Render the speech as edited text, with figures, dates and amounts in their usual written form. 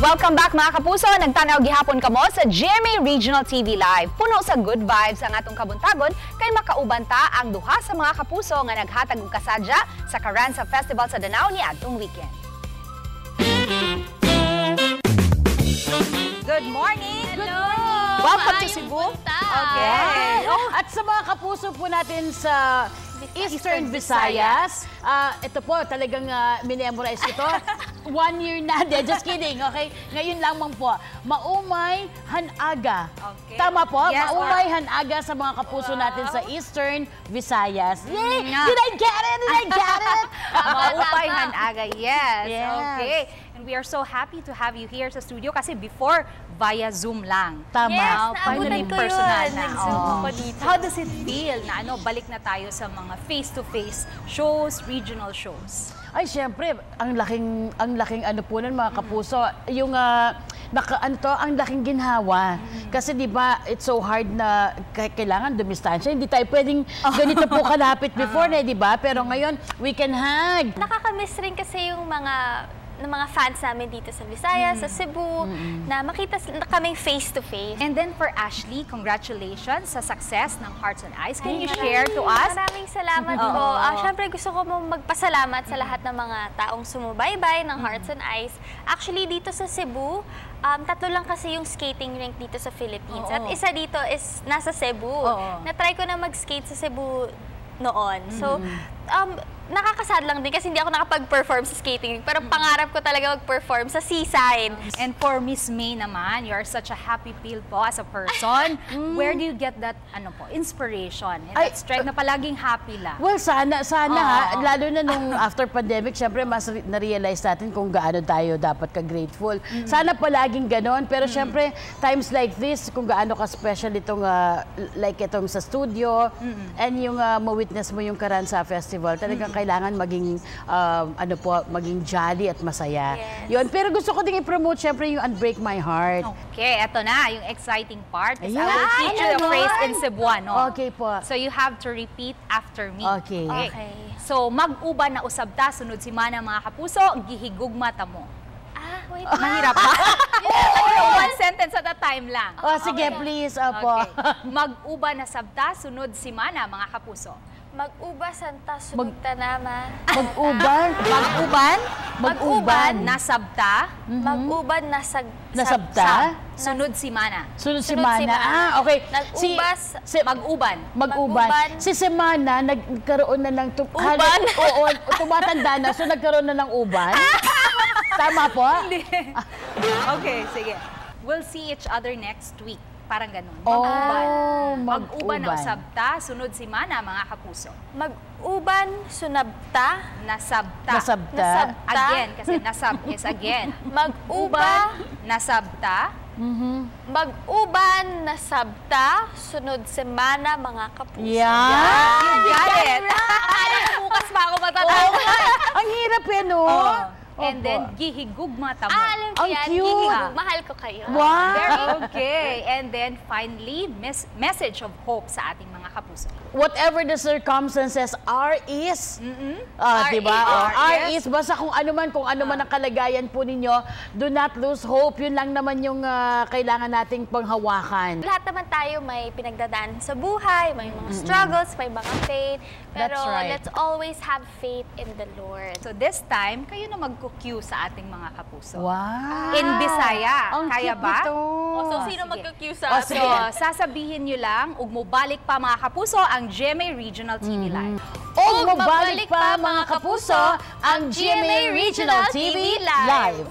Welcome back mga kapuso! Nagtanaw gihapon kamo sa GMA Regional TV Live. Puno sa good vibes ang atong kabuntagon kay makaubanta ang duha sa mga kapuso nga naghatag og kasadya sa Carranza Festival sa Danao ni adtong weekend. Good morning! Hello! Welcome to Cebu. Okay. At sa mga kapuso po natin sa Eastern Visayas, ito po talagang minemorize ko to. 1 year na, just kidding, okay? Ngayon lamang po, Maumay Hanaga. Okay. Tama po? Yes, Maumay Hanaga sa mga kapuso natin sa Eastern Visayas. Yay! Did I get it? Did I get it? Maupay Hanaga, yes. Yes. Okay. And we are so happy to have you here sa studio kasi before, via Zoom lang. Tama. Yes, Finally naabutan ko personal yun. na. Nag-Zoom Oo. ako dito. How does it feel na balik na tayo sa mga face-to-face shows, regional shows? Ay, syempre, ang laking ano po nun, mga kapuso, yung ang laking ginhawa. Kasi di ba, it's so hard na kailangan dumistansya. Hindi tayo pwedeng ganito po kalapit before di ba? Pero ngayon, we can hug. Nakakamiss rin kasi yung ng mga fans namin dito sa Visayas, sa Cebu, na makita kaming face-to-face. And then for Ashley, congratulations sa success ng Hearts and Eyes. Can you share to us? Maraming salamat po. Siyempre gusto ko magpasalamat sa lahat ng mga taong sumubaybay ng Hearts and Eyes. Actually, dito sa Cebu, tatlo lang kasi yung skating rink dito sa Philippines. At isa dito is nasa Cebu. Na-try ko na mag-skate sa Cebu noon. So, nakakasad lang din kasi hindi ako nakapag-perform sa skating rink. Pero pangarap ko talaga mag-perform sa seaside. And for Miss May naman, you are such a happy pill po as a person. Where do you get that inspiration and that strength na palaging happy lang? Well, sana ha, lalo na nung after pandemic, syempre mas na-realize natin kung gaano tayo dapat ka-grateful. Sana palaging ganon, pero syempre times like this, kung gaano ka-special itong like itong sa studio and yung ma-witness mo yung Carranza Festival, talagang kailangan maging maging jolly at masaya. Yes. Yun, pero gusto ko ding i-promote syempre yung Unbreak My Heart. Okay, eto na, yung exciting part. I Ayun. will teach you the phrase in Cebuano. Okay po. So you have to repeat after me. Okay. Okay. So mag-uba na usab ta, sunod si Mana mga kapuso, gihigugma ta mo. Wait. Mahirap ba? One sentence at a time lang. Sige, please. Opo. Okay. Mag-uba na sabta, sunod si Mana mga kapuso. Mag-uba santa sumugta nama. Mag-uban? Mag-uban? Mag-uban? Nasabta. Mag-uban Nasabta? Sunod si Mana. Sunod si Sunod si Mana. Mana. Okay. Nag-ubas. Mag-uban. Mag-uban. Si Semana, nagkaroon na ng... Uban? Oo, tumatanda na. So, nagkaroon na ng uban. Tama po? Okay, sige. We'll see each other next week. Parang ganun. Mag-uban. Mag-uban na usabta, sunod si Mana, mga kapuso. Mag-uban sunabta. Nasabta. Nasabta. Again, kasi nasab is again. Mag-uba. Nasabta. Mag-uban nasabta. Sunod semana mga kapuso. Yeah. You got it. Bukas pa ako matatawa. Ang hirap yan, no? And then, gihigugma tamo. Alam ko Ang yan. cute. Gihigug. Mahal ko kayo. Wow. Very okay. And then, finally, message of hope sa ating mga kapuso. Whatever the circumstances, R is, diba? R is, basta kung ano man ang kalagayan po ninyo, do not lose hope. Yun lang naman yung kailangan nating panghawakan. Lahat naman tayo may pinagdadaan sa buhay, may mga struggles, may mga pain. Pero That's right. let's always have faith in the Lord. So this time, kayo na mag-cue sa ating mga kapuso. Wow. In Bisaya. Ang Kaya cute ba? nito. So, sige. sino mag-cue sa So, atin? sasabihin nyo lang, ug mubalik pa mga kapuso ang GMA Regional TV Live. O mabalik pa mga kapuso ang GMA Regional TV Live.